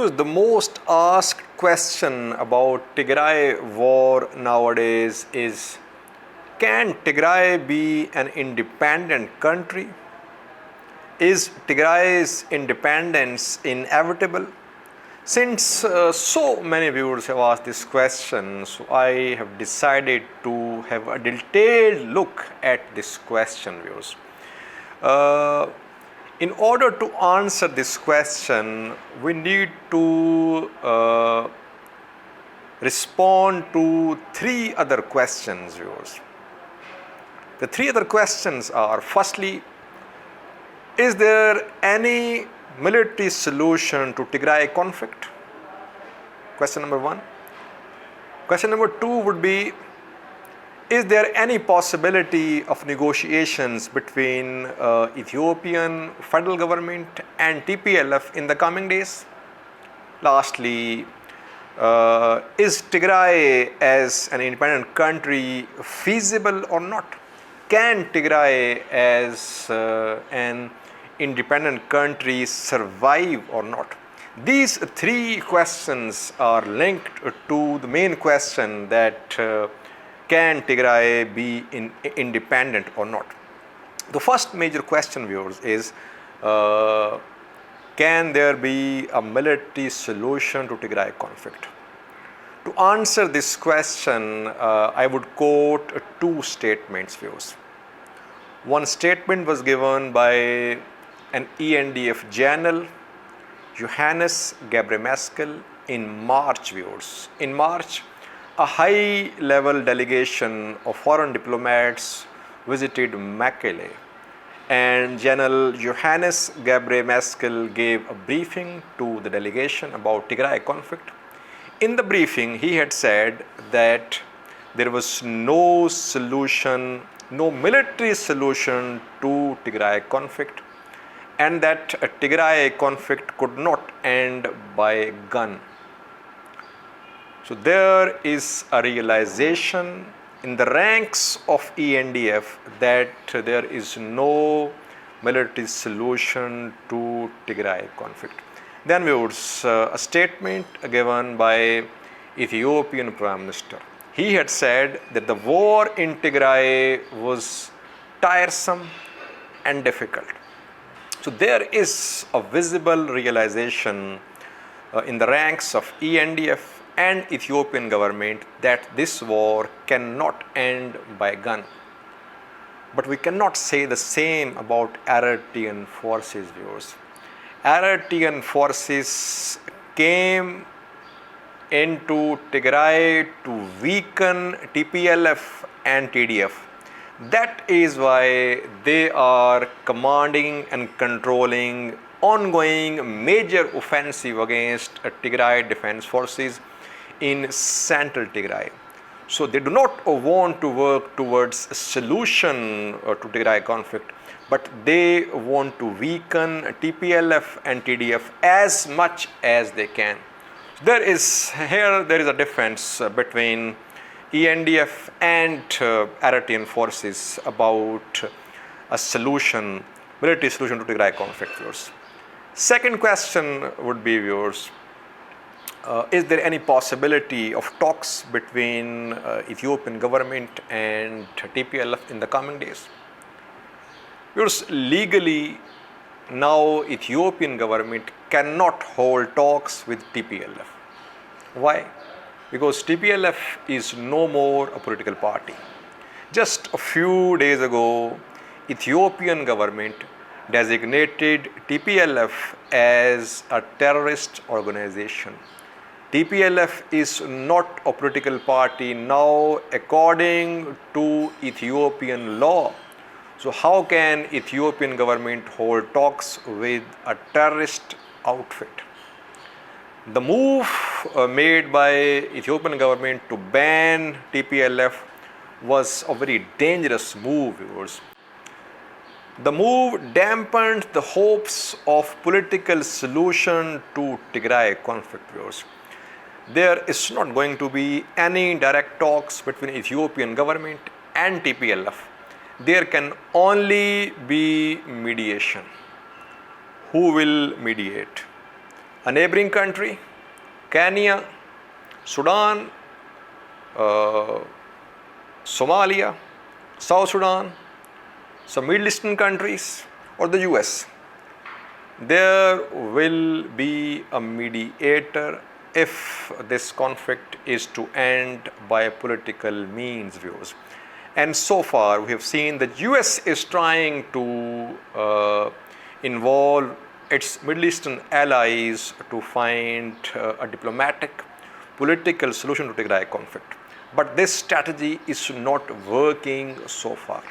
Because the most asked question about Tigray war nowadays is, can Tigray be an independent country? Is Tigray's independence inevitable? Since so many viewers have asked this question, so I have decided to have a detailed look at this question, viewers. In order to answer this question, we need to respond to three other questions, viewers. The three other questions are: firstly, is there any military solution to Tigray conflict? Question number one. Question number two would be, is there any possibility of negotiations between Ethiopian federal government and TPLF in the coming days? Lastly, is Tigray as an independent country feasible or not? Can Tigray as an independent country survive or not? These three questions are linked to the main question that can Tigray be independent or not? The first major question, viewers, is can there be a military solution to Tigray conflict? To answer this question, I would quote two statements, viewers. One statement was given by an ENDF general, Johannes Gebremeskel, in March, viewers. In March, a high-level delegation of foreign diplomats visited Mekelle, and General Johannes Gebremeskel gave a briefing to the delegation about Tigray conflict. In the briefing, he had said that there was no solution, no military solution to Tigray conflict, and that a Tigray conflict could not end by a gun. So there is a realization in the ranks of ENDF that there is no military solution to Tigray conflict. Then viewers, a statement given by Ethiopian Prime Minister. He had said that the war in Tigray was tiresome and difficult. So there is a visible realization in the ranks of ENDF and Ethiopian government that this war cannot end by gun. But we cannot say the same about Eritrean forces, viewers. Eritrean forces came into Tigray to weaken TPLF and TDF. That is why they are commanding and controlling ongoing major offensive against Tigray defense forces in central Tigray. So they do not want to work towards a solution to Tigray conflict, but they want to weaken TPLF and TDF as much as they can. There is a difference between ENDF and Eritrean forces about a solution, military solution to Tigray conflict, viewers. Second question would be, viewers, is there any possibility of talks between Ethiopian government and TPLF in the coming days? Viewers, legally now Ethiopian government cannot hold talks with TPLF. Why? Because TPLF is no more a political party. Just a few days ago, Ethiopian government designated TPLF as a terrorist organization. TPLF is not a political party now according to Ethiopian law. So how can Ethiopian government hold talks with a terrorist outfit? The move made by Ethiopian government to ban TPLF was a very dangerous move, viewers. The move dampened the hopes of political solution to Tigray conflict, viewers. There is not going to be any direct talks between Ethiopian government and TPLF. There can only be mediation. Who will mediate? a neighboring country, Kenya, Sudan, Somalia, South Sudan, some Middle Eastern countries, or the US. There will be a mediator if this conflict is to end by political means, viewers. And so far we have seen that US is trying to involve its Middle Eastern allies to find a diplomatic political solution to Tigray conflict. But this strategy is not working so far.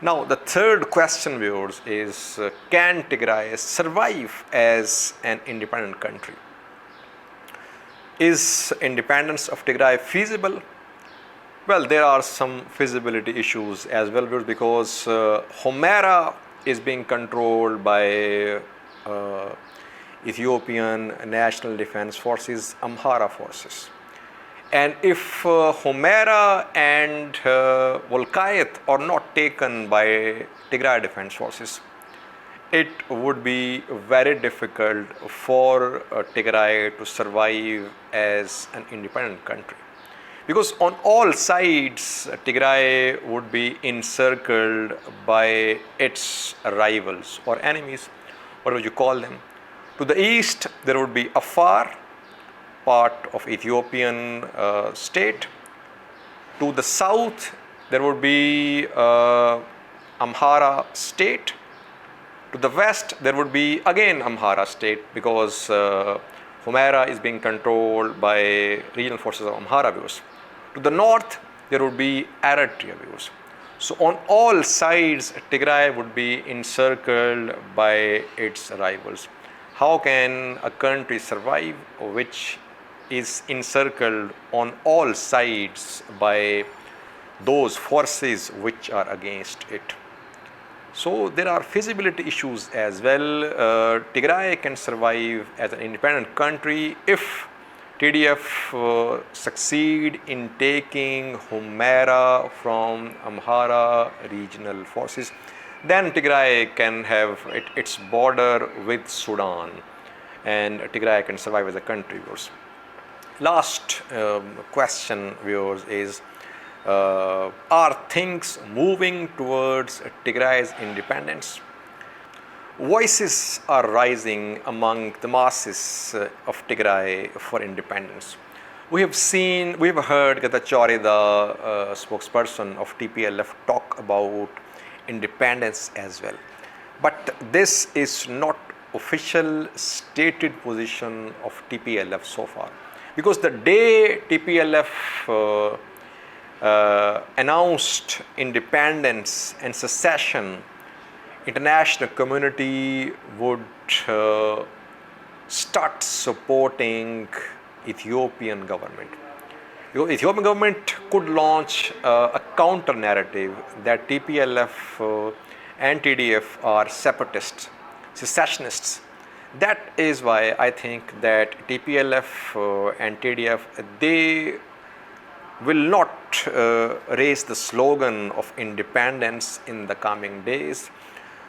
Now the third question, viewers, is can Tigray survive as an independent country? Is independence of Tigray feasible? Well, there are some feasibility issues as well, because Humera is being controlled by Ethiopian National Defense Forces, Amhara forces. And if Humera and Wolkayth are not taken by Tigray Defense Forces, it would be very difficult for Tigray to survive as an independent country. Because on all sides, Tigray would be encircled by its rivals or enemies, whatever you call them. To the east, there would be Afar, part of Ethiopian state. To the south, there would be Amhara state. To the west, there would be again Amhara state, because Humera is being controlled by regional forces of Amhara, viewers. To the north, there would be Eritrea, viewers. So on all sides, Tigray would be encircled by its rivals. How can a country survive which is encircled on all sides by those forces which are against it? So there are feasibility issues as well. Tigray can survive as an independent country if TDF succeed in taking Humera from Amhara regional forces. Then Tigray can have its border with Sudan, and Tigray can survive as a country, viewers. Last question, viewers, is are things moving towards Tigray's independence? Voices are rising among the masses of Tigray for independence. We have heard Getachew, the spokesperson of TPLF, talk about independence as well. But this is not official stated position of TPLF so far. Because the day TPLF announced independence and secession, international community would start supporting Ethiopian government. Ethiopian government could launch a counter narrative that TPLF and TDF are separatists, secessionists. That is why I think that TPLF and TDF, they will not raise the slogan of independence in the coming days.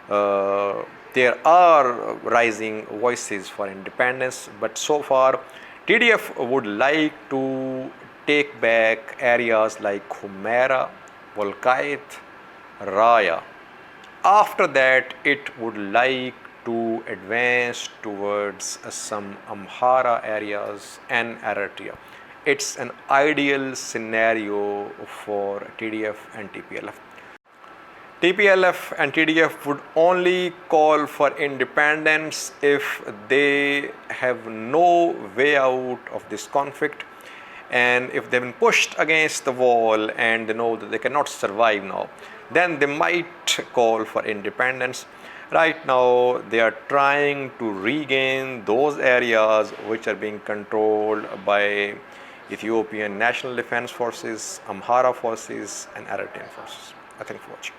There are rising voices for independence, but so far TDF would like to take back areas like Humera, Wolkayth, Raya. After that, it would like to advance towards some Amhara areas and Eritrea. It's an ideal scenario for TDF and TPLF. TPLF and TDF would only call for independence if they have no way out of this conflict, and if they've been pushed against the wall and they know that they cannot survive now, then they might call for independence. Right now, they are trying to regain those areas which are being controlled by Ethiopian National Defense Forces, Amhara forces, and Eritrean forces. Thank you for watching.